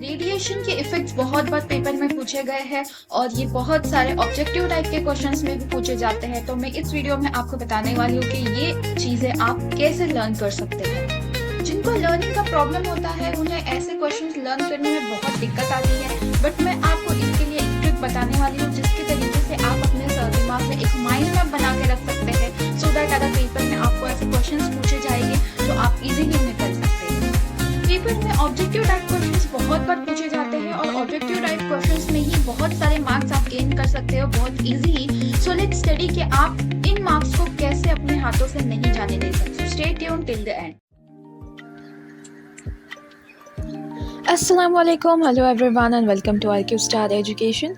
Radiation के effects बहुत बार पेपर में पूछे गए हैं और ये बहुत सारे ऑब्जेक्टिव टाइप के क्वेश्चंस में भी पूछे जाते हैं। तो मैं इस वीडियो में आपको बताने वाली हूँ कि ये चीजें आप कैसे लर्न कर सकते हैं। जिनको लर्निंग का प्रॉब्लम होता है उन्हें ऐसे क्वेश्चंस लर्न करने में बहुत दिक्कत आती है, बट मैं आपको इसके लिए एक ट्रिक बताने वाली हूँ जिसके तरीके से आप अपने दिमाग में एक माइंड मैप बना के रख सकते हैं, सो दैट अगर पेपर में आपको ऐसे क्वेश्चंस पूछे जाएंगे तो आप इजीली उन्हें कर सकते हैं। पेपर में ऑब्जेक्टिव टाइप क्वेश्चंस बहुत बार पूछे जाते हैं और ऑब्जेक्टिव टाइप क्वेश्चंस में ही बहुत सारे मार्क्स आप गेन कर सकते हो बहुत इजीली। सो लेट्स स्टडी कि आप इन मार्क्स को कैसे अपने हाथों से नहीं जाने दे सकते। Stay tuned till the end. Assalamualaikum, hello everyone and welcome to IQ Star Education.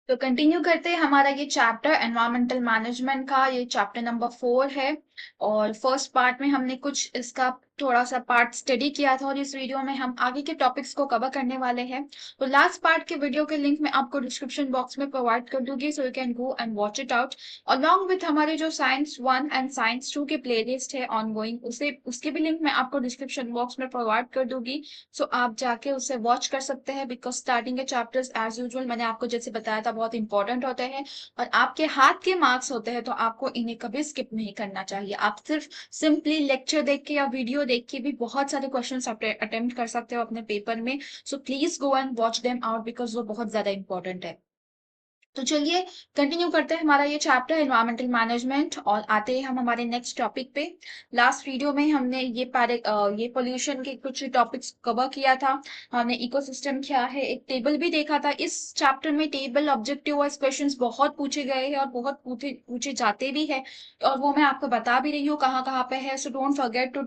तो कंटिन्यू करते हैं हमारा ये चैप्टर एनवायरमेंटल मैनेजमेंट का। ये चैप्टर नंबर 4 है और फर्स्ट पार्ट में हमने कुछ इसका थोड़ा सा पार्ट स्टडी किया था और इस वीडियो में हम आगे के टॉपिक्स को कवर करने वाले हैं। तो लास्ट पार्ट के वीडियो के लिंक मैं आपको डिस्क्रिप्शन बॉक्स में प्रोवाइड कर दूंगी, so you can go and watch it out. Along with हमारे जो साइंस 1 एंड साइंस 2 के प्लेलिस्ट है ऑनगोइंग, उसके भी लिंक मैं आपको डिस्क्रिप्शन बॉक्स में प्रोवाइड कर दूंगी, सो आप जाके उसे वॉच कर सकते हैं। बिकॉज स्टार्टिंग के चैप्टर्स एज यूजुअल मैंने आपको जैसे बताया था बहुत इंपॉर्टेंट होते हैं और आपके हाथ के मार्क्स होते हैं, तो आपको इन्हें कभी स्किप नहीं करना चाहिए। आप सिर्फ सिंपली लेक्चर देख के या वीडियो देख के भी बहुत सारे क्वेश्चंस अटेम्प्ट कर सकते हो अपने पेपर में। So please go and watch them out because वो बहुत ज्यादा इंपॉर्टेंट है। तो चलिए कंटिन्यू करते हैं हमारा ये चैप्टर एनवायरमेंटल मैनेजमेंट और आते हैं हम हमारे नेक्स्ट टॉपिक पे। लास्ट वीडियो में हमने ये पोल्यूशन के कुछ टॉपिक्स कवर किया था। हमने इकोसिस्टम क्या है एक टेबल भी देखा था। इस चैप्टर में टेबल ऑब्जेक्टिव वाइज क्वेश्चंस बहुत पूछे गए हैं और बहुत पूछे जाते भी है और वो मैं आपको बता भी रही हूँ कहाँ कहाँ पे है। So don't forget to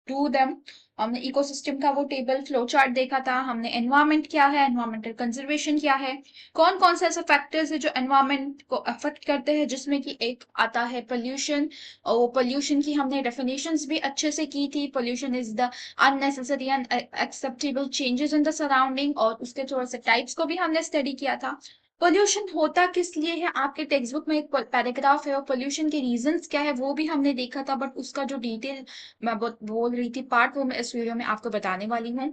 do them. हमने इकोसिस्टम का वो टेबल फ्लो चार्ट देखा था। हमने एनवायरमेंट क्या है, एनवायरमेंटल कंजर्वेशन क्या है, कौन कौन से ऐसे फैक्टर्स है जो एनवायरमेंट को अफेक्ट करते हैं, जिसमें कि एक आता है पोल्यूशन। और वो पोल्यूशन की हमने डेफिनेशंस भी अच्छे से की थी। Pollution is the unnecessary and acceptable changes in the surrounding, और उसके थोड़े से टाइप्स को भी हमने स्टडी किया था। पोल्यूशन होता किस लिए है, आपके टेक्स्ट बुक में एक पैराग्राफ है और पोल्यूशन के रीजंस क्या है वो भी हमने देखा था, बट उसका जो डिटेल मैं बोल रही थी पार्ट, वो मैं इस वीडियो में आपको बताने वाली हूँ।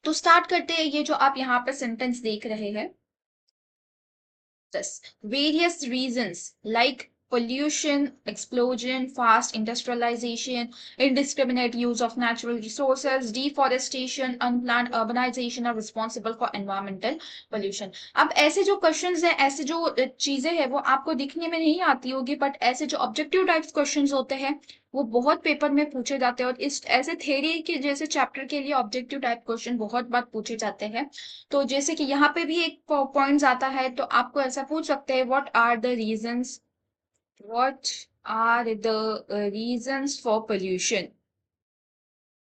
तो स्टार्ट करते हैं। ये जो आप यहाँ पे सेंटेंस देख रहे हैं, this various reasons like pollution, explosion, fast industrialization, indiscriminate use of natural resources, deforestation, unplanned urbanization are responsible for environmental pollution। अब ऐसे जो क्वेश्चंस हैं, ऐसे जो चीजें हैं वो आपको दिखने में नहीं आती होगी, बट ऐसे जो ऑब्जेक्टिव टाइप्स क्वेश्चंस होते हैं वो बहुत पेपर में पूछे जाते हैं और इस ऐसे थ्योरी के जैसे चैप्टर के लिए ऑब्जेक्टिव टाइप क्वेश्चन बहुत बार पूछे जाते हैं। तो जैसे कि यहाँ पे भी एक पॉइंट आता है, तो आपको ऐसा पूछ सकते हैं what are the reasons for pollution,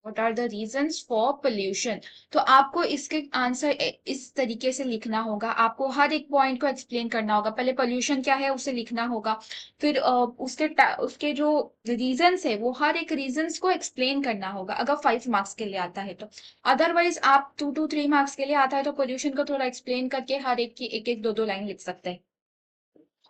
what are the reasons for pollution. तो आपको इसके आंसर इस तरीके से लिखना होगा। आपको हर एक पॉइंट को एक्सप्लेन करना होगा। पहले पोल्यूशन क्या है उसे लिखना होगा, फिर उसके जो रीजंस है वो हर एक रीजंस को एक्सप्लेन करना होगा, अगर 5 मार्क्स के लिए आता है तो। अदरवाइज आप 2 to 3 मार्क्स के लिए आता है तो पोल्यूशन को थोड़ा एक्सप्लेन करके हर एक की एक एक दो दो लाइन लिख सकते हैं।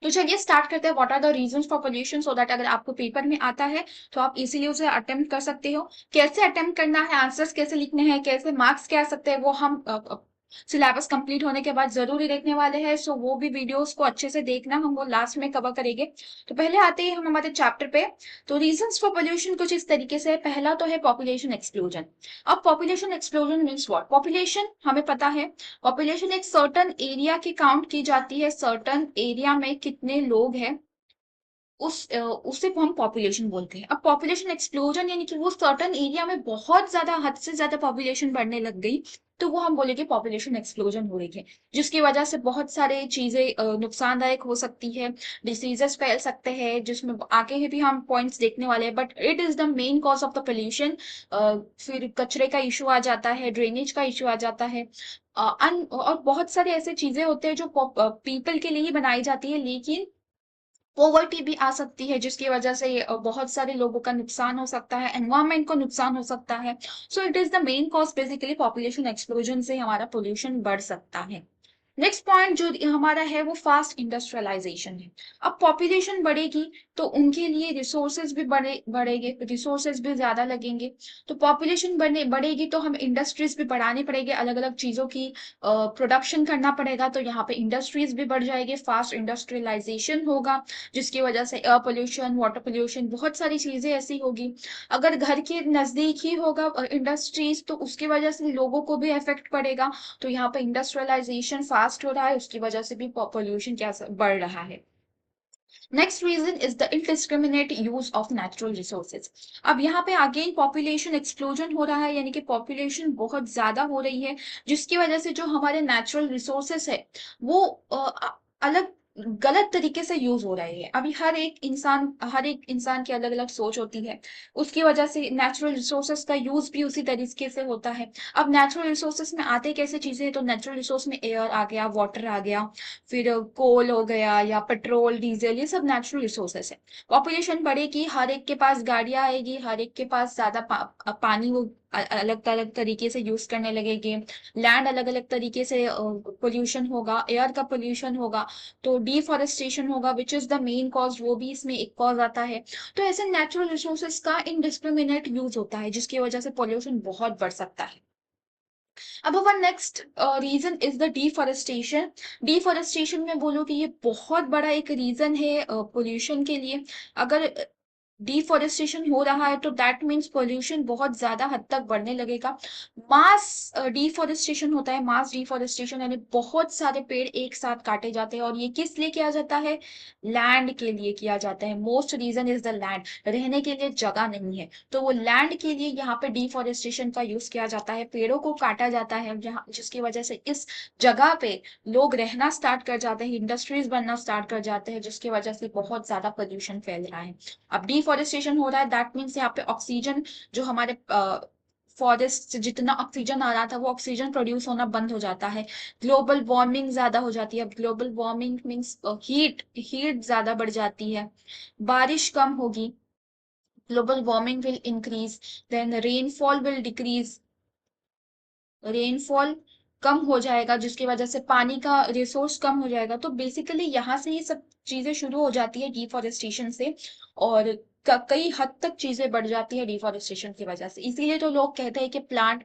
तो चलिए स्टार्ट करते हैं। What are the reasons for pollution, so that अगर आपको पेपर में आता है तो आप इजीली उसे अटेम्प्ट कर सकते हो। कैसे अटेम्प्ट करना है, आंसर्स कैसे लिखने हैं, कैसे मार्क्स क्या आ सकते हैं, वो हम सिलेबस कंप्लीट होने के बाद जरूरी देखने वाले हैं। सो वो भी वीडियोस को अच्छे से देखना, हम वो लास्ट में कवर करेंगे। तो पहले आते हैं हम हमारे चैप्टर पे। तो रीजंस फॉर पोल्यूशन कुछ इस तरीके से है। पहला तो है पॉपुलेशन एक्सप्लोजन। अब population explosion means what, population हमें पता है, पॉपुलेशन एक सर्टन एरिया की काउंट की जाती है। सर्टन एरिया में कितने लोग हैं उससे हम पॉपुलेशन बोलते हैं। अब पॉपुलेशन एक्सप्लोजन यानी कि वो सर्टन एरिया में बहुत ज्यादा, हद से ज्यादा पॉपुलेशन बढ़ने लग गई, तो वो हम बोलेंगे पॉपुलेशन एक्सप्लोजन हो रही है, जिसकी वजह से बहुत सारे चीजें नुकसानदायक हो सकती है, डिसीजेस फैल सकते हैं, जिसमें आगे भी हम पॉइंट्स देखने वाले हैं। But it is the main cause of the pollution. फिर कचरे का इशू आ जाता है, ड्रेनेज का इशू आ जाता है, और बहुत सारी ऐसी चीजें होते हैं जो पीपल के लिए ही बनाई जाती है, लेकिन पॉवर्टी भी आ सकती है, जिसकी वजह से बहुत सारे लोगों का नुकसान हो सकता है, एनवायरमेंट को नुकसान हो सकता है। So it is the main cause basically, population explosion से हमारा पोल्यूशन बढ़ सकता है। नेक्स्ट पॉइंट जो हमारा है वो फास्ट इंडस्ट्रियलाइजेशन है। अब पॉपुलेशन बढ़ेगी तो उनके लिए रिसोर्सेज भी बढ़ेंगे, रिसोर्सेज भी ज्यादा लगेंगे। तो पॉपुलेशन बढ़ेगी तो हम इंडस्ट्रीज भी बढ़ानी पड़ेगी, अलग अलग चीजों की प्रोडक्शन करना पड़ेगा, तो यहाँ पे इंडस्ट्रीज भी बढ़ जाएगी, फास्ट इंडस्ट्रियलाइजेशन होगा, जिसकी वजह से एयर पोल्यूशन, वाटर पोल्यूशन, बहुत सारी चीजें ऐसी होगी। अगर घर के नजदीक ही होगा इंडस्ट्रीज तो उसकी वजह से लोगों को भी इफेक्ट पड़ेगा। तो यहाँ पे इंडस्ट्रियलाइजेशन फास्ट हो रहा है, उसकी वजह से भी पॉपुलेशन क्या बढ़ रहा है। Next reason is the indiscriminate use of natural resources. अब यहाँ पे अगेन पॉपुलेशन एक्सप्लोजन हो रहा है, यानी कि पॉपुलेशन बहुत ज्यादा हो रही है, जिसकी वजह से जो हमारे नेचुरल रिसोर्सेज है वो अलग गलत तरीके से यूज हो रहे हैं। अभी हर एक इंसान की अलग अलग सोच होती है, उसकी वजह से नेचुरल रिसोर्सेज का यूज भी उसी तरीके से होता है। अब नेचुरल रिसोर्सेज में आते कैसे चीजें हैं, तो नेचुरल रिसोर्स में एयर आ गया, वाटर आ गया, फिर कोल हो गया या पेट्रोल डीजल, ये सब नेचुरल रिसोर्सेस है। पॉपुलेशन बढ़ेगी, हर एक के पास गाड़ियां आएगी, हर एक के पास ज्यादा पानी वो अलग अलग तरीके से यूज करने लगेंगे, लैंड अलग अलग तरीके से पोल्यूशन होगा, एयर का पोल्यूशन होगा, तो डिफॉरेस्टेशन होगा, which is the main cause, वो भी इसमें एक कॉज आता है। तो ऐसे नेचुरल रिसोर्सेज का इनडिस्क्रिमिनेट यूज होता है, जिसकी वजह से पोल्यूशन बहुत बढ़ सकता है। अब हमारा next reason is the deforestation. Deforestation में बोलो कि ये बहुत बड़ा एक रीजन है पोल्यूशन के लिए। अगर डिफॉरेस्टेशन हो रहा है तो दैट मीन्स पोल्यूशन बहुत ज्यादा हद तक बढ़ने लगेगा। मास डिफॉरेस्टेशन होता है, मास डिफॉरेस्टेशन यानी बहुत सारे पेड़ एक साथ काटे जाते हैं, और ये किस लिए किया जाता है, लैंड के लिए किया जाता है। Most reason is the land, रहने के लिए जगह नहीं है, तो वो लैंड के लिए यहाँ पे डिफॉरेस्टेशन का यूज किया जाता है, पेड़ों को काटा जाता है, जहाँ जिसकी वजह से इस जगह पे लोग रहना स्टार्ट कर जाते हैं, इंडस्ट्रीज बनना स्टार्ट कर जाते हैं, जिसकी वजह से बहुत ज्यादा पोल्यूशन फैल रहा है। अब डिफॉरेस्टेशन हो रहा है, दैट मीन्स यहाँ पे ऑक्सीजन, जो हमारे फॉरेस्ट से जितना ऑक्सीजन आ रहा था वो ऑक्सीजन प्रोड्यूस होना बंद हो जाता है, ग्लोबल वार्मिंग ज्यादा हो जाती है। अब global warming means heat heat ज्यादा बढ़ जाती है, बारिश कम होगी, global warming will increase, then rainfall will decrease, rainfall कम हो जाएगा, जिसकी वजह से पानी का रिसोर्स कम हो जाएगा। तो बेसिकली यहाँ से ही सब चीजें शुरू हो जाती है डिफॉरेस्टेशन से, और कई हद तक चीजें बढ़ जाती है डिफॉरेस्टेशन की वजह से। इसीलिए तो लोग कहते हैं कि प्लांट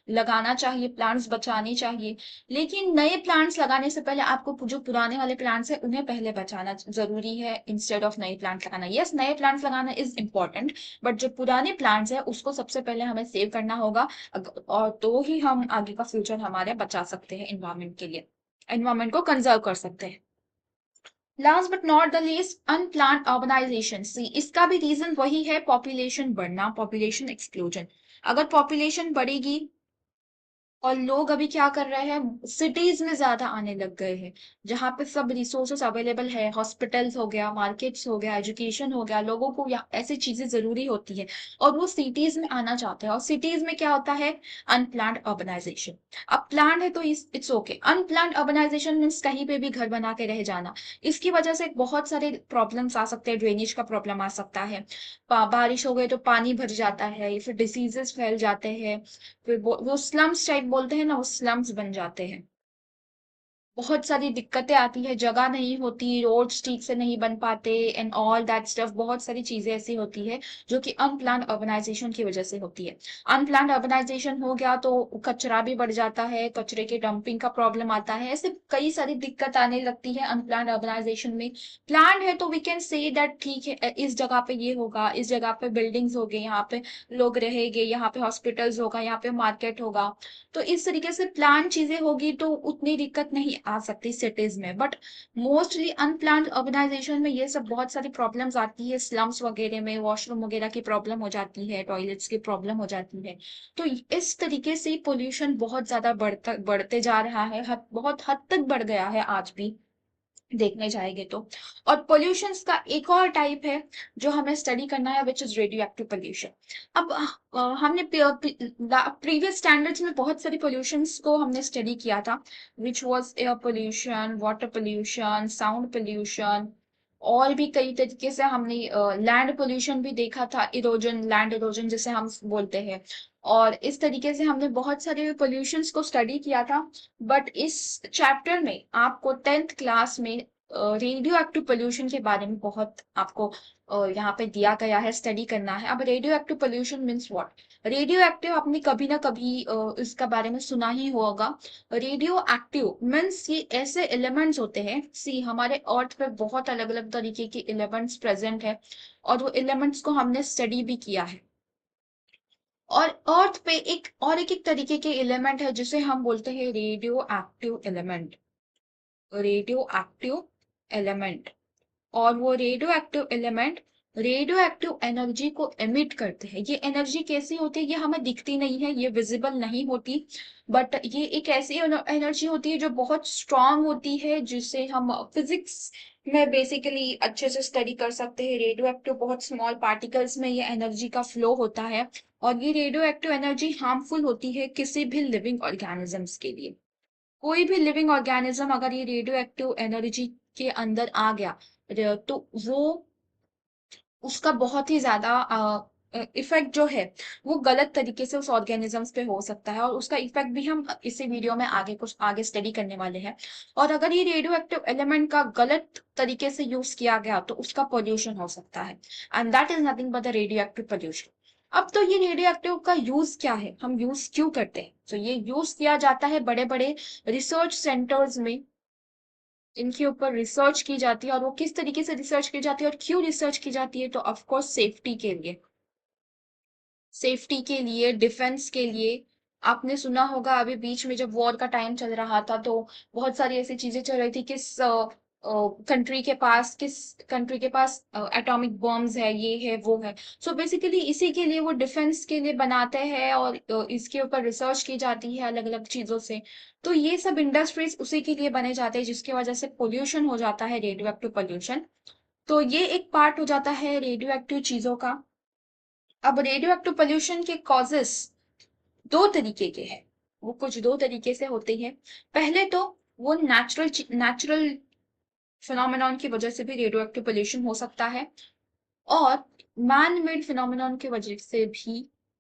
लगाना चाहिए, प्लांट्स बचाने चाहिए, लेकिन नए प्लांट्स लगाने से पहले आपको जो पुराने वाले प्लांट्स है उन्हें पहले बचाना जरूरी है, इंस्टेड ऑफ नए प्लांट्स लगाना। यस, नए प्लांट्स लगाना इज इम्पोर्टेंट, बट जो पुराने प्लांट्स है उसको सबसे पहले हमें सेव करना होगा, और तो ही हम आगे का फ्यूचर हमारे बचा सकते हैं, इन्वायरमेंट के लिए, इन्वायरमेंट को कंजर्व कर सकते हैं। Last but not the least, unplanned urbanization. See, इसका भी रीजन वही है, पॉपुलेशन बढ़ना, पॉपुलेशन एक्सप्लोजन। अगर पॉपुलेशन बढ़ेगी और लोग अभी क्या कर रहे हैं, सिटीज में ज्यादा आने लग गए हैं, जहाँ पे सब रिसोर्सेस अवेलेबल है, हॉस्पिटल्स हो गया, मार्केट्स हो गया, एजुकेशन हो गया, लोगों को ऐसी चीजें जरूरी होती है, और वो सिटीज में आना चाहते हैं। और सिटीज में क्या होता है, अनप्लान्ड अर्बनाइजेशन। अब प्लान है तो it's okay, unplanned urbanization means कहीं पे भी घर बना के रह जाना। इसकी वजह से बहुत सारे प्रॉब्लम्स आ सकते हैं, ड्रेनेज का प्रॉब्लम आ सकता है, बारिश हो गई तो पानी भर जाता है, फिर डिसीजेस फैल जाते हैं, फिर वो स्लम्स टाइप बोलते हैं ना, वो स्लम्स बन जाते हैं, बहुत सारी दिक्कतें आती है, जगह नहीं होती, रोड्स ठीक से नहीं बन पाते, एंड ऑल दैट स्टफ, बहुत सारी चीजें ऐसी होती है जो कि अनप्लान्ड अर्बनाइजेशन की वजह से होती है। अनप्लान्ड अर्बनाइजेशन हो गया तो कचरा भी बढ़ जाता है, कचरे के डंपिंग का प्रॉब्लम आता है, ऐसे कई सारी दिक्कत आने लगती है अनप्लान्ड अर्बनाइजेशन में। प्लान है तो वी कैन से दैट ठीक है, इस जगह पे ये होगा, इस जगह पे बिल्डिंग्स होगी, यहाँ पे लोग रहेंगे, यहाँ पे हॉस्पिटल्स होगा, यहाँ पे मार्केट होगा, तो इस तरीके से प्लान चीजें होगी तो उतनी दिक्कत नहीं आ सकती सिटीज में। बट मोस्टली अनप्लान्ड ऑर्गेनाइजेशन में ये सब बहुत सारी प्रॉब्लम्स आती है, स्लम्स वगैरह में वॉशरूम वगैरह की प्रॉब्लम हो जाती है, टॉयलेट्स की प्रॉब्लम हो जाती है। तो इस तरीके से पोल्यूशन बहुत ज्यादा बढ़ते जा रहा है, बहुत हद तक बढ़ गया है आज भी, देखने जाएंगे तो। और पोल्यूशंस का एक और टाइप है जो हमें स्टडी करना है, which is radio active pollution. अब हमने प्रीवियस स्टैंडर्ड्स में बहुत सारी पोल्यूशंस को हमने स्टडी किया था, which was air pollution, water pollution, sound pollution, और भी कई तरीके से हमने लैंड पोल्यूशन भी देखा था, इरोजन, लैंड इरोजन जिसे हम बोलते हैं, और इस तरीके से हमने बहुत सारे पोल्यूशंस को स्टडी किया था। बट इस चैप्टर में आपको 10th क्लास में रेडियो एक्टिव पोल्यूशन के बारे में बहुत आपको यहाँ पे दिया गया है, स्टडी करना है। अब radio active pollution means what? Radio active आपने कभी ना कभी इसका बारे में सुना ही होगा। रेडियो एक्टिव मीन्स ये ऐसे एलिमेंट्स होते हैं, सी हमारे अर्थ पे बहुत अलग अलग तरीके के एलिमेंट्स प्रेजेंट है और वो एलिमेंट्स को हमने स्टडी भी किया है। और अर्थ पे एक तरीके के एलिमेंट है जिसे हम बोलते हैं radio active element. Radio active element. और वो radio active element radio active energy को एमिट करते हैं। ये एनर्जी कैसी होती है? ये हमें दिखती नहीं है, ये विजिबल नहीं होती, बट ये एक ऐसी एनर्जी होती है जो बहुत स्ट्रांग होती है, जिसे हम फिजिक्स में बेसिकली अच्छे से स्टडी कर सकते हैं। रेडियो एक्टिव बहुत स्मॉल पार्टिकल्स में ये एनर्जी का फ्लो होता है और ये रेडियो एक्टिव एनर्जी हार्मफुल होती है किसी भी लिविंग ऑर्गेनिजम्स के लिए। कोई भी लिविंग ऑर्गेनिज्म अगर ये रेडियो एक्टिव एनर्जी के अंदर आ गया तो वो उसका बहुत ही ज्यादा इफेक्ट जो है वो गलत तरीके से उस ऑर्गेनिजम्स पे हो सकता है, और उसका इफेक्ट भी हम इसी वीडियो में आगे कुछ आगे स्टडी करने वाले हैं। और अगर ये रेडियो एक्टिव एलिमेंट का गलत तरीके से यूज किया गया तो उसका पोल्यूशन हो सकता है, and that is nothing but the radio active pollution. अब तो ये रेडियो एक्टिव का यूज क्या है, हम यूज क्यों करते हैं? तो ये यूज किया जाता है बड़े बड़े रिसर्च सेंटर्स में, इनके ऊपर रिसर्च की जाती है। और वो किस तरीके से रिसर्च की जाती है और क्यों रिसर्च की जाती है? तो ऑफ कोर्स सेफ्टी के लिए। सेफ्टी के लिए, डिफेंस के लिए। आपने सुना होगा अभी बीच में जब वॉर का टाइम चल रहा था तो बहुत सारी ऐसी चीजें चल रही थी, किस कंट्री के पास एटॉमिक बॉम्ब्स है, ये है वो है। सो बेसिकली इसी के लिए वो डिफेंस के लिए बनाते हैं और इसके ऊपर रिसर्च की जाती है अलग अलग चीजों से। तो ये सब इंडस्ट्रीज उसी के लिए बने जाते हैं जिसकी वजह से पोल्यूशन हो जाता है, रेडियो एक्टिव पोल्यूशन। तो ये एक पार्ट हो जाता है रेडियो एक्टिव चीजों का। अब रेडियो एक्टिव पोल्यूशन के कॉजेस दो तरीके के हैं, वो कुछ दो तरीके से होते हैं। पहले तो वो नेचुरल फिनोमेनॉन की वजह से भी रेडियो एक्टिव पोल्यूशन हो सकता है, और मैन मेड फिनोमेनॉन की वजह से भी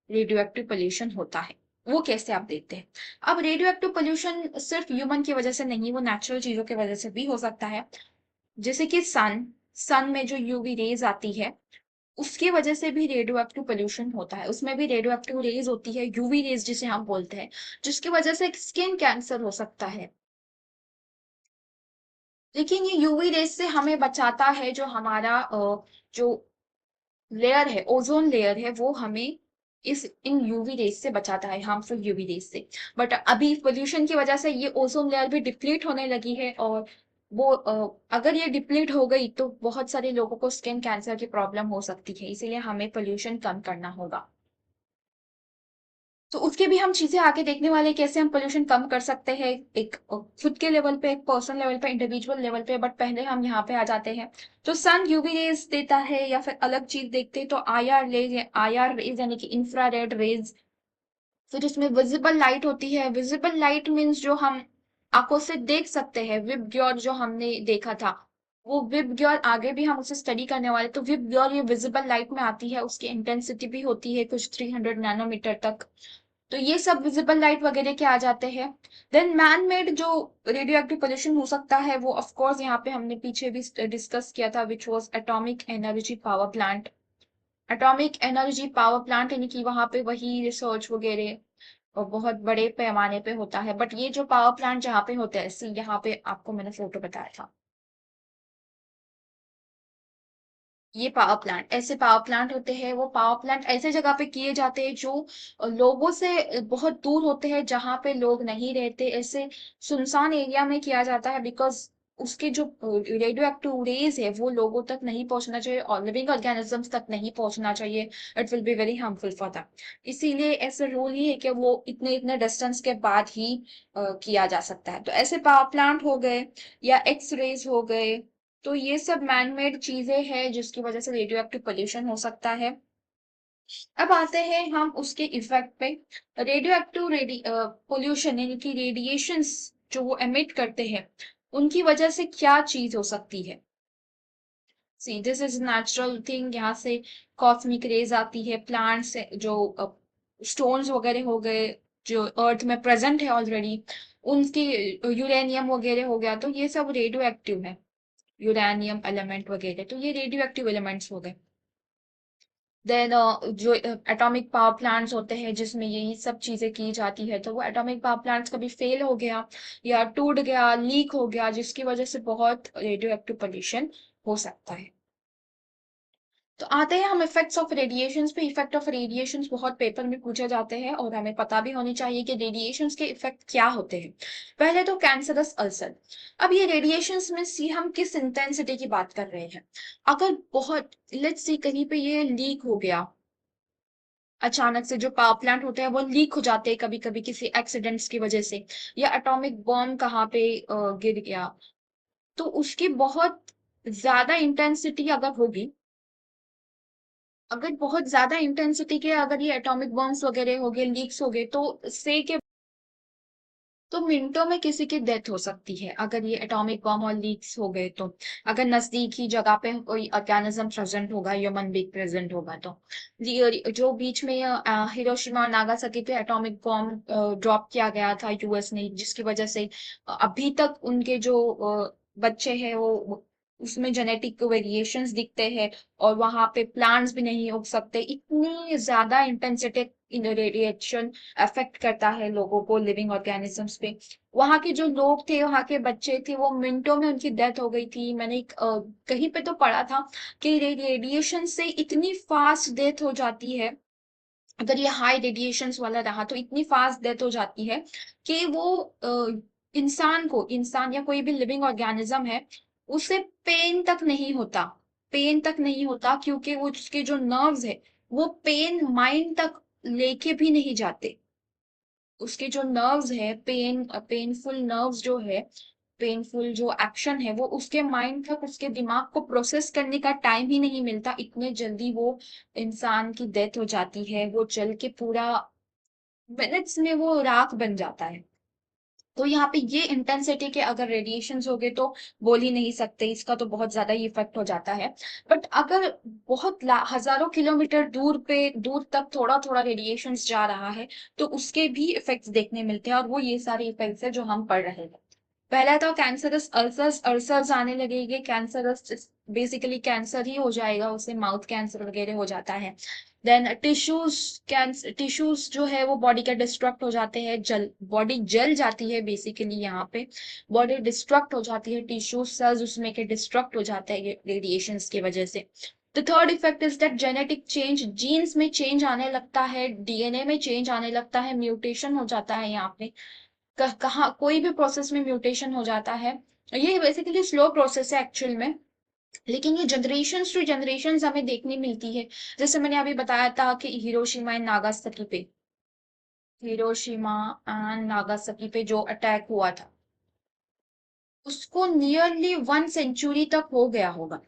रेडियो एक्टिव पोल्यूशन होता है। वो कैसे आप देखते हैं? अब रेडियो एक्टिव पोल्यूशन सिर्फ ह्यूमन की वजह से नहीं, वो नेचुरल चीजों की वजह से भी हो सकता है। जैसे कि सन में जो यूवी रेज आती है उसकी वजह से भी रेडियो एक्टिव पोल्यूशन होता है। उसमें भी रेडियो एक्टिव रेज होती है, यूवी रेज जिसे हम बोलते हैं, जिसकी वजह से स्किन कैंसर हो सकता है। लेकिन ये यूवी रेज से हमें बचाता है, जो हमारा जो लेयर है, ओजोन लेयर है, वो हमें इस इन यूवी रेज से बचाता है, हार्मफुल यूवी रेज से। बट अभी पोल्यूशन की वजह से ये ओजोन लेयर भी डिप्लीट होने लगी है, और वो अगर ये डिप्लीट हो गई तो बहुत सारे लोगों को स्किन कैंसर की प्रॉब्लम हो सकती है, इसीलिए हमें पोल्यूशन कम करना होगा। तो उसके भी हम चीजें आगे देखने वाले हैं, कैसे हम पोल्यूशन कम कर सकते हैं, एक खुद के लेवल पे, एक पर्सनल लेवल पे, इंडिविजुअल लेवल पे। बट पहले हम यहाँ पे आ जाते हैं। तो सन यूवी रेज देता है या फिर अलग चीज देखते हैं तो आई आर रेज यानी कि इंफ्रारेड रेज। फिर इसमें विजिबल लाइट होती है। विजिबल लाइट मीन्स जो हम आंखों से देख सकते हैं, विब ग्योर जो हमने देखा था, वो विब ग्योर आगे भी हम उसे स्टडी करने वाले। तो विब ग्योर ये विजिबल लाइट में आती है, उसकी इंटेंसिटी भी होती है कुछ 300 नैनोमीटर तक। तो ये सब विजिबल लाइट वगैरह के आ जाते हैं। देन मैन मेड जो रेडियो एक्टिव पोल्यूशन हो सकता है, वो ऑफ कोर्स यहाँ पे हमने पीछे भी डिस्कस किया था, which was atomic energy power plant. Atomic energy power plant यानी कि वहां पे वही रिसर्च वगैरह और बहुत बड़े पैमाने पे होता है। बट ये जो पावर प्लांट जहाँ पे होते हैं, यहाँ पे आपको मैंने फोटो बताया था, ये पावर प्लांट होते हैं। वो पावर प्लांट ऐसे जगह पे किए जाते हैं जो लोगों से बहुत दूर होते हैं, जहाँ पे लोग नहीं रहते, ऐसे सुनसान एरिया में किया जाता है। बिकॉज उसके जो रेडियो एक्टिव रेज है वो लोगों तक नहीं पहुंचना चाहिए और लिविंग ऑर्गेनिजम्स तक नहीं पहुंचना चाहिए। It will be very harmful for that. इसीलिए ऐसे रूल ही है कि वो इतने इतने डिस्टेंस के बाद ही किया जा सकता है। तो ऐसे पावर प्लांट हो गए या एक्स रेज हो गए, तो ये सब मैनमेड चीजें हैं जिसकी वजह से रेडियो एक्टिव पोल्यूशन हो सकता है। अब आते हैं हम उसके इफेक्ट पे। रेडियो एक्टिव पोल्यूशन यानी कि रेडिएशंस जो वो एमिट करते हैं, उनकी वजह से क्या चीज हो सकती है? See this is natural thing. यहाँ से कॉस्मिक रेज आती है प्लांट से, जो स्टोन्स वगैरह हो गए जो अर्थ में प्रेजेंट है ऑलरेडी, उनकी यूरेनियम वगैरह हो गया, तो ये सब रेडियो एक्टिव है। यूरेनियम एलिमेंट वगैरह, तो ये रेडियो एक्टिव एलिमेंट्स हो गए। देन जो एटॉमिक पावर प्लांट्स होते हैं जिसमें यही सब चीजें की जाती है, तो वो एटॉमिक पावर प्लांट्स कभी फेल हो गया या टूट गया, लीक हो गया, जिसकी वजह से बहुत रेडियो एक्टिव पोल्यूशन हो सकता है। तो आते हैं हम इफेक्ट्स ऑफ रेडिएशंस पे। इफेक्ट ऑफ रेडिएशंस बहुत पेपर में पूछे जाते हैं और हमें पता भी होनी चाहिए कि रेडिएशंस के इफेक्ट क्या होते हैं। पहले तो कैंसरस अल्सर। अब ये रेडिएशंस में सी हम किस इंटेंसिटी की बात कर रहे हैं। अगर बहुत, लेट्स सी कहीं पे ये लीक हो गया, अचानक से जो पावर प्लांट होते हैं वो लीक हो जाते हैं कभी कभी किसी एक्सीडेंट्स की वजह से, या एटॉमिक बॉम्ब कहाँ पे गिर गया, तो उसकी बहुत ज्यादा इंटेंसिटी अगर होगी, अगर बहुत ज्यादा इंटेंसिटी के अगर ये एटॉमिक बॉम्ब्स वगैरह हो गए, लीक्स हो गए, तो से के तो मिनटों में किसी की डेथ हो सकती है अगर ये एटॉमिक बॉम्ब और लीक्स हो गए तो। अगर नजदीक ही जगह पे कोई ऑर्गेनिज्म प्रेजेंट होगा, ह्यूमन बीइंग प्रेजेंट होगा तो। जो बीच में हिरोशिमा और नागासाकी पे एटॉमिक बॉम्ब ड्रॉप किया गया था यूएस ने, जिसकी वजह से अभी तक उनके जो बच्चे हैं वो उसमें जेनेटिक वेरिएशंस दिखते हैं और वहां पे प्लांट्स भी नहीं उग सकते। इतनी ज्यादा इंटेंसिटी रेडिएशन अफेक्ट करता है लोगों को, लिविंग ऑर्गेनिजम्स पे। वहां के जो लोग थे, वहां के बच्चे थे, वो मिनटों में उनकी डेथ हो गई थी। मैंने कहीं पे तो पढ़ा था कि रेडिएशन से इतनी फास्ट डेथ हो जाती है, अगर ये हाई रेडिएशन वाला रहा तो इतनी फास्ट डेथ हो जाती है कि वो इंसान को, इंसान या कोई भी लिविंग ऑर्गेनिज्म है, उसे पेन तक नहीं होता। पेन तक नहीं होता क्योंकि वो उसके जो नर्व्स है वो पेन माइंड तक लेके भी नहीं जाते। उसके जो नर्व्स है, पेनफुल नर्व्स जो है, पेनफुल जो एक्शन है, वो उसके माइंड तक, उसके दिमाग को प्रोसेस करने का टाइम ही नहीं मिलता, इतने जल्दी वो इंसान की डेथ हो जाती है। वो जल के पूरा मिनट्स में वो राख बन जाता है। तो यहाँ पे ये इंटेंसिटी के अगर रेडिएशंस हो गए तो बोल ही नहीं सकते, इसका तो बहुत ज्यादा ही इफेक्ट हो जाता है। बट अगर बहुत हजारों किलोमीटर दूर पे, दूर तक थोड़ा थोड़ा रेडिएशंस जा रहा है, तो उसके भी इफेक्ट्स देखने मिलते हैं, और वो ये सारे इफेक्ट्स है जो हम पढ़ रहे हैं। पहला तो कैंसरस अल्सर्स, अल्सर्स आने लगेंगे। कैंसरस बेसिकली कैंसर ही हो जाएगा, उसे माउथ कैंसर वगैरह हो जाता है। देन टिश्यूज, कैंसर टिश्यूज जो है वो बॉडी के डिस्ट्रक्ट हो जाते हैं, जल बॉडी जल जाती है बेसिकली। यहाँ पे बॉडी डिस्ट्रक्ट हो जाती है, टिश्यू सेल्स उसमें के डिस्ट्रक्ट हो जाते हैं रेडिएशन की वजह से। The third effect is that genetic change, genes में चेंज आने लगता है, डीएनए में चेंज आने लगता है, म्यूटेशन हो जाता है यहाँ पे। कहाँ कोई भी प्रोसेस में म्यूटेशन हो जाता है। ये बेसिकली स्लो प्रोसेस है एक्चुअल में, लेकिन ये जनरेशन टू जनरेशन हमें देखने मिलती है। जैसे मैंने अभी बताया था कि हिरोशिमा एंड नागासाकी पे, हिरोशिमा एंड नागासाकी पे जो अटैक हुआ था, उसको नियरली 1 सेंचुरी तक हो गया होगा।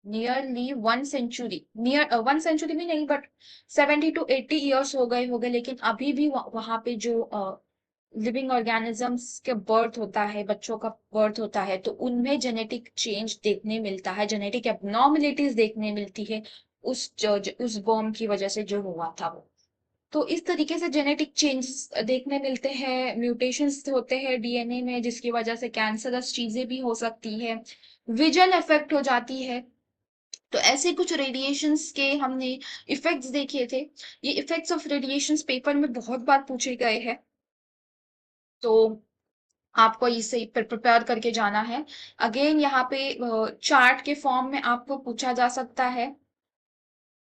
नियरली 1 सेंचुरी, नियर 1 सेंचुरी भी नहीं, बट 70 to 80 ईयर्स हो गए, लेकिन अभी भी वहां पे जो लिविंग ऑर्गेनिजम्स के बर्थ होता है, बच्चों का बर्थ होता है, तो उनमें जेनेटिक चेंज देखने मिलता है, जेनेटिक एबनॉर्मलिटीज देखने मिलती है उस बॉम्ब की वजह से जो हुआ था वो। तो इस तरीके से जेनेटिक चेंजेस देखने मिलते हैं, म्यूटेशंस होते हैं डीएनए में, जिसकी वजह से कैंसरस चीजें भी हो सकती है, विजन इफेक्ट हो जाती है। तो ऐसे कुछ रेडिएशंस के हमने इफेक्ट्स देखे थे। ये इफेक्ट्स ऑफ रेडिएशंस पेपर में बहुत बार पूछे गए हैं, तो आपको इसे प्रिपेयर करके जाना है। अगेन यहाँ पे चार्ट के फॉर्म में आपको पूछा जा सकता है,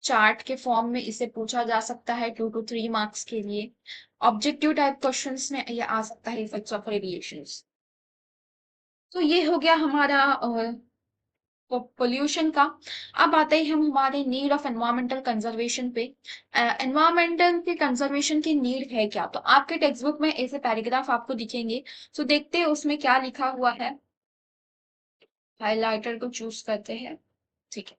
चार्ट के फॉर्म में इसे पूछा जा सकता है 2 to 3 मार्क्स के लिए। ऑब्जेक्टिव टाइप क्वेश्चंस में ये आ सकता है इफेक्ट्स ऑफ रेडिएशंस। तो ये हो गया हमारा पोल्यूशन का। अब आते हैं हम हमारे नीड ऑफ एनवायरमेंटल कंजर्वेशन पे। एनवायरमेंटल के कंजर्वेशन की नीड है क्या, तो आपके टेक्स्ट बुक में ऐसे पैराग्राफ आपको दिखेंगे। तो देखते हैं उसमें क्या लिखा हुआ है। हाइलाइटर को चूज करते हैं, ठीक है।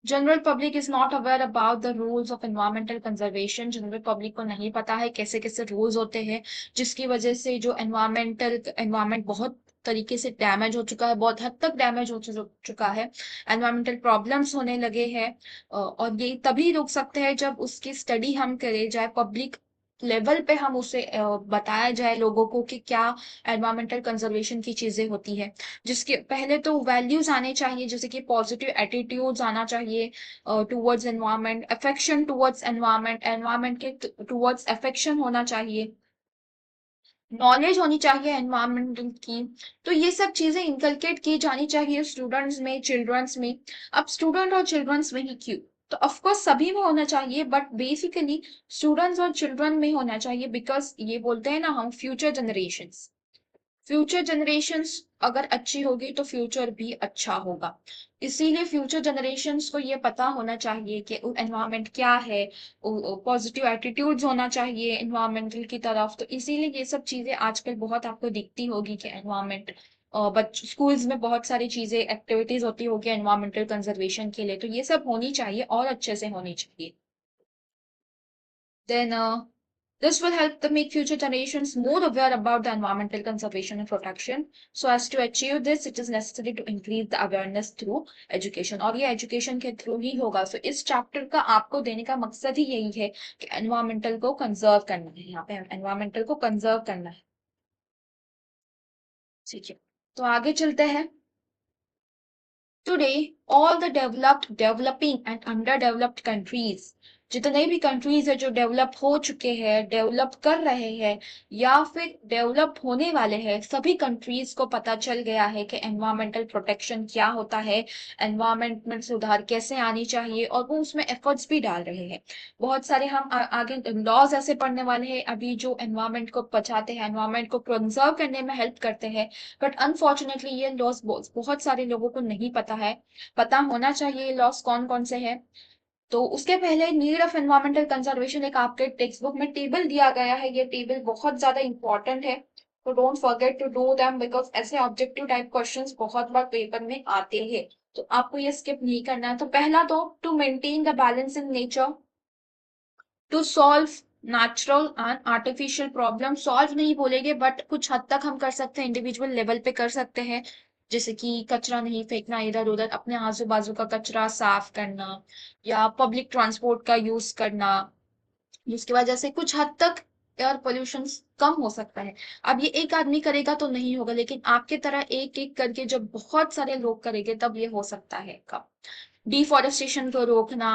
General public is not aware about the rules of environmental conservation. General public को नहीं पता है कैसे कैसे रूल्स होते हैं जिसकी वजह से जो एनवायरमेंट बहुत तरीके से डैमेज हो चुका है, बहुत हद तक डैमेज हो चुका है, एनवायरमेंटल प्रॉब्लम्स होने लगे हैं। और ये तभी रुक सकते हैं जब उसकी स्टडी हम करें जाए, पब्लिक लेवल पे हम उसे बताया जाए लोगों को कि क्या एनवायरमेंटल कंजर्वेशन की चीजें होती है। जिसके पहले तो वैल्यूज आने चाहिए, जैसे कि पॉजिटिव एटीट्यूड्स आना चाहिए towards environment, affection towards environment, environment के टुवर्ड्स अफेक्शन होना चाहिए, नॉलेज होनी चाहिए एनवायरमेंटल की। तो ये सब चीजें इनकलकेट की जानी चाहिए स्टूडेंट्स में, चिल्ड्रंस में। अब स्टूडेंट और चिल्ड्रंस में ही क्यों, तो ऑफकोर्स सभी में होना चाहिए, बट बेसिकली स्टूडेंट्स और चिल्ड्रन में होना चाहिए, बिकॉज ये बोलते हैं ना हम, फ्यूचर जनरेशंस, फ्यूचर जनरेशंस अगर अच्छी होगी तो फ्यूचर भी अच्छा होगा। इसीलिए फ्यूचर जनरेशंस को ये पता होना चाहिए कि एनवायरनमेंट क्या है, पॉजिटिव एटीट्यूड्स होना चाहिए एनवायरमेंटल की तरफ। तो इसीलिए ये सब चीजें आजकल बहुत आपको दिखती होगी कि एनवायरमेंट, बच स्कूल्स में बहुत सारी चीजें, एक्टिविटीज होती होगी एनवायरमेंटल कंजर्वेशन के लिए, तो ये सब होनी चाहिए और अच्छे से होनी चाहिए। Then this will help to make future generations more aware about the environmental conservation and protection. So as to achieve this, it is necessary to increase the awareness through education. और ये education के through ही होगा। So इस chapter का आपको देने का मकसद ही यही है कि environmental को conserve करना है, यहाँ पे environmental को conserve करना है। ठीक है, तो आगे चलते हैं। Today, all the developed, developing and underdeveloped countries, जितने भी कंट्रीज है जो डेवलप हो चुके हैं, डेवलप कर रहे हैं या फिर डेवलप होने वाले हैं, सभी कंट्रीज को पता चल गया है कि एनवायरमेंटल प्रोटेक्शन क्या होता है, एनवायरमेंट में सुधार कैसे आनी चाहिए, और वो उसमें एफर्ट्स भी डाल रहे हैं। बहुत सारे हम आगे लॉज ऐसे पढ़ने वाले हैं अभी जो एनवायरमेंट को बचाते हैं, एनवायरमेंट को कंजर्व करने में हेल्प करते हैं। बट अनफॉर्चुनेटली ये लॉस बहुत सारे लोगों को नहीं पता है। पता होना चाहिए ये लॉस कौन कौन से हैं। तो उसके पहले नीड ऑफ एनवायरमेंटल कंजर्वेशन एक आपके टेक्स्ट बुक में टेबल दिया गया है, ये टेबल बहुत ज्यादा इंपॉर्टेंट है, तो don't forget to do them, because ऐसे ऑब्जेक्टिव टाइप क्वेश्चंस बहुत बार पेपर में आते हैं, तो आपको ये स्किप नहीं करना है। तो पहला तो, to maintain the balance in nature, to solve natural and artificial problem, solve नहीं बोलेंगे बट कुछ हद तक हम कर सकते हैं, इंडिविजुअल लेवल पे कर सकते हैं। जैसे कि कचरा नहीं फेंकना इधर उधर, अपने आजू बाजू का कचरा साफ करना, या पब्लिक ट्रांसपोर्ट का यूज करना, जिसकी वजह से कुछ हद तक एयर पोल्यूशन कम हो सकता है। अब ये एक आदमी करेगा तो नहीं होगा, लेकिन आपके तरह एक एक करके जब बहुत सारे लोग करेंगे तब ये हो सकता है कम। डिफॉरेस्टेशन को रोकना,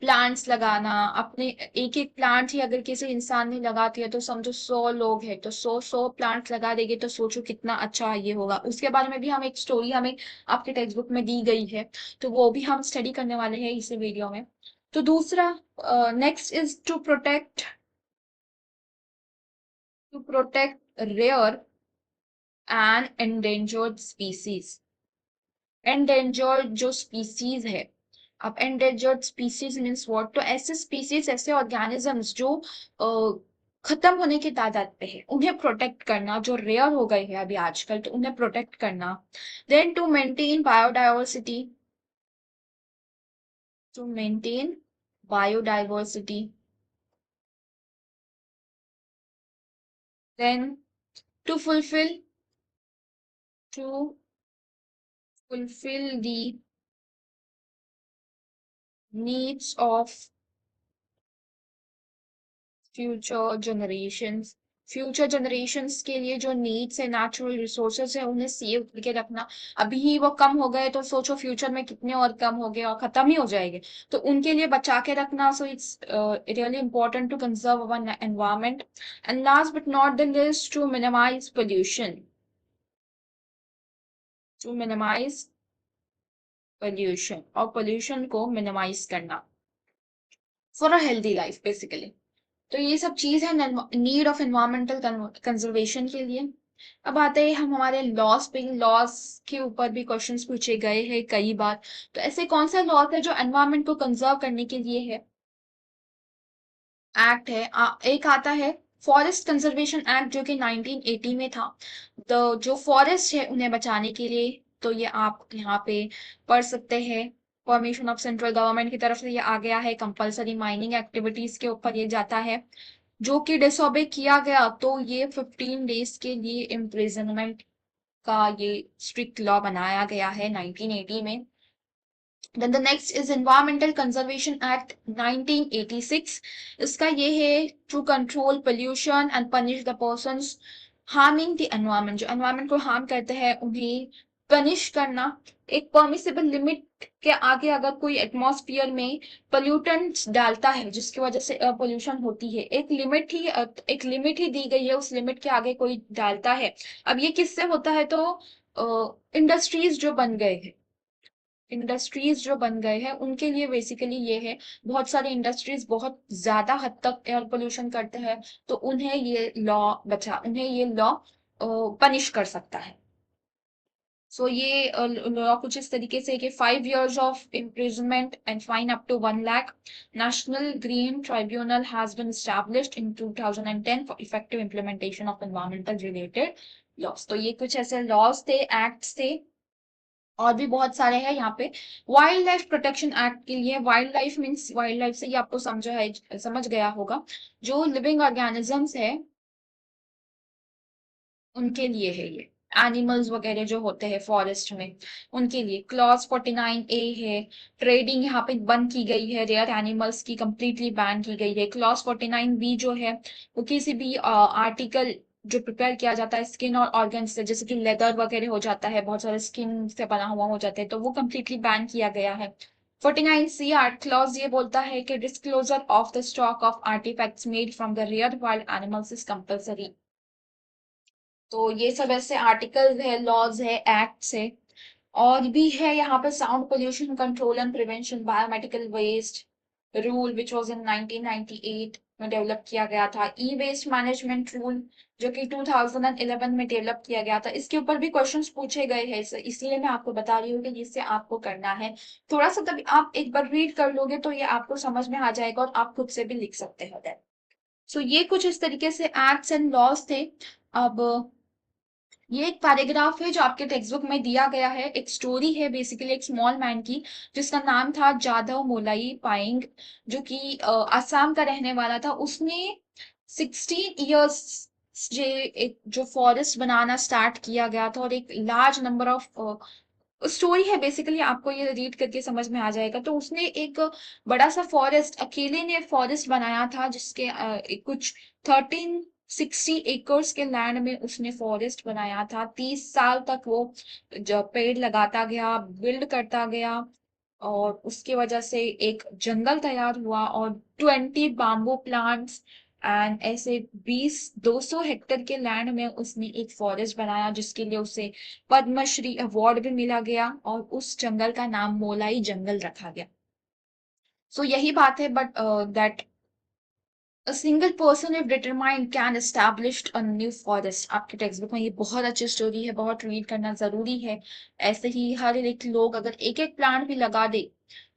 प्लांट्स लगाना, अपने एक एक प्लांट ही अगर किसी इंसान ने लगा दिया तो समझो 100 लोग हैं, तो 100 प्लांट्स लगा देंगे, तो सोचो कितना अच्छा ये होगा। उसके बारे में भी हम एक स्टोरी हमें आपके टेक्स्ट बुक में दी गई है, तो वो भी हम स्टडी करने वाले हैं इसी वीडियो में। तो दूसरा, next is to protect rare and endangered species. Endangered जो स्पीसीज है, अब एंडेंजर्ड स्पीसीज मीन्स व्हाट, तो ऐसे स्पीसीज, ऐसे ऑर्गेनिजम्स जो खत्म होने की तादाद पे है, उन्हें प्रोटेक्ट करना, जो रेयर हो गए हैं अभी आजकल, तो उन्हें प्रोटेक्ट करना। Then to maintain biodiversity, to maintain biodiversity, then to fulfill the needs of future generations, future generations के लिए जो नीड्स है, नेचुरल रिसोर्सेज है, उन्हें सेव करके रखना। अभी ही वो कम हो गए तो सोचो फ्यूचर में कितने और कम हो गए और खत्म ही हो जाएंगे, तो उनके लिए बचा के रखना। So it's really important to conserve our environment. And last but not the least, to minimize pollution, to minimize pollution, और पोल्यूशन को मिनिमाइज करना for a healthy life basically. तो ये सब चीज है नीड ऑफ एनवायरमेंटल कंजर्वेशन के लिए। अब आते हैं हम हमारे लॉस पे। लॉस के ऊपर भी क्वेश्चंस पूछे गए हैं कई बार। तो ऐसे कौन सा लॉस है जो एनवायरमेंट को कंजर्व करने के लिए है? एक्ट है, एक आता है फॉरेस्ट कंजर्वेशन एक्ट, जो कि 1980 में था। तो जो फॉरेस्ट है उन्हें बचाने के लिए, तो ये आप यहाँ पे पढ़ सकते हैं। परमिशन ऑफ सेंट्रल गवर्नमेंट की तरफ से ये आ गया है, कंपलसरी माइनिंग एक्टिविटीज के ऊपर ये जाता है। जो कि डिसोबे किया गया तो ये 15 डेज के लिए इम्प्रिजनमेंट का ये स्ट्रिक्ट लॉ बनाया गया है 1980 में। Then the next is Environmental Conservation Act 1986. इसका ये है to control pollution and punish the persons harming the environment. जो environment को harm करते हैं उन्हें punish करना, एक permissible limit के आगे अगर कोई एटमॉस्फेयर में pollutants डालता है जिसकी वजह से pollution होती है, एक लिमिट ही दी गई है, उस लिमिट के आगे कोई डालता है। अब ये किससे होता है, तो इंडस्ट्रीज जो बन गए हैं, इंडस्ट्रीज जो बन गए हैं उनके लिए बेसिकली ये है। बहुत सारे इंडस्ट्रीज बहुत ज्यादा हद तक एयर पोल्यूशन करते हैं, तो उन्हें ये लॉ पनिश कर सकता है। सो ये लॉ कुछ इस तरीके से कि 5 years of imprisonment and fine up to 1 lakh। National green tribunal has been established in 2010 for effective implementation of environmental related laws. तो ये कुछ ऐसे लॉज थे, एक्ट्स थे, और भी बहुत सारे हैं यहाँ पे। वाइल्ड लाइफ प्रोटेक्शन एक्ट के लिए, wild life means wild life से ये आपको समझ गया होगा, जो लिविंग ऑर्गेनिजम्स है उनके लिए है ये, एनिमल्स वगैरह जो होते हैं फॉरेस्ट में उनके लिए। क्लॉज 49A है, ट्रेडिंग यहाँ पे बंद की गई है, रेयर एनिमल्स की कंप्लीटली बैन की गई है। क्लॉज 49B जो है वो किसी भी आर्टिकल जो प्रिपेयर किया जाता है स्किन और ऑर्गन से, जैसे कि लेदर वगैरह हो जाता है, बहुत सारे स्किन से बना हुआ हो जाते हैं, तो वो कंप्लीटली बैन किया गया है। 49C आर्ट क्लॉज ये बोलता है कि disclosure of the stock of artifacts made from the rare wild animals is compulsory. तो ये सब ऐसे आर्टिकल्स है, लॉज है, एक्ट्स है। और भी है यहाँ पे sound pollution control and prevention biomedical waste rule which was in 1998 में डेवलप किया गया था। ई वेस्ट मैनेजमेंट रूल जो कि 2011 में डेवलप किया गया था। इसके ऊपर भी क्वेश्चंस पूछे गए हैं, इसलिए मैं आपको बता रही हूँ कि जिससे आपको करना है थोड़ा सा, तभी आप एक बार रीड कर लोगे तो ये आपको समझ में आ जाएगा और आप खुद से भी लिख सकते हो। सो ये कुछ इस तरीके से एक्ट्स एंड लॉज थे। अब ये एक पैराग्राफ है जो आपके टेक्स्ट बुक में दिया गया है, एक स्टोरी है बेसिकली एक स्मॉल मैन की, जिसका नाम था जादव मोलाई पाइंग, जो कि असम का रहने वाला था। उसने 16 years एक जो फॉरेस्ट बनाना स्टार्ट किया गया था, और एक लार्ज नंबर ऑफ स्टोरी है बेसिकली, आपको ये रीड करके समझ में आ जाएगा। तो उसने एक बड़ा सा फॉरेस्ट, अकेले ने फॉरेस्ट बनाया था, जिसके कुछ 1360 एकर्स के लैंड में उसने फॉरेस्ट बनाया था। 30 साल तक वो जब पेड़ लगाता गया, बिल्ड करता गया, और उसकी वजह से एक जंगल तैयार हुआ, और 20 बाम्बू प्लांट्स एंड ऐसे 200 हेक्टेयर के लैंड में उसने एक फॉरेस्ट बनाया, जिसके लिए उसे पद्मश्री अवार्ड भी मिला गया, और उस जंगल का नाम मोलाई जंगल रखा गया। सो यही बात है, but that A single person if determined can establish a new forest। आपके टेक्स्ट बुक में ये बहुत अच्छी स्टोरी है, बहुत रीड करना जरूरी है। ऐसे ही हर एक लोग अगर एक एक प्लांट भी लगा दे,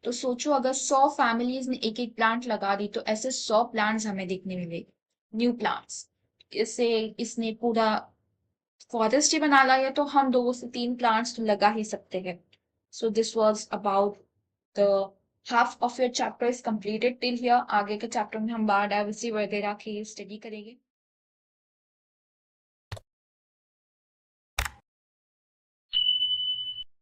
तो सोचो अगर 100 फैमिलीज ने एक एक प्लांट लगा दी, तो ऐसे 100 प्लांट्स हमें देखने मिलेंगे, न्यू प्लांट्स। इससे इसने पूरा फॉरेस्ट ही बना लिया, तो हम 2 से 3 प्लांट्स तो लगा ही सकते हैं। So this was about the half of your chapter is completed till here। आगे के चैप्टर में हम बायोडाइवर्सिटी वगैरह की स्टडी करेंगे।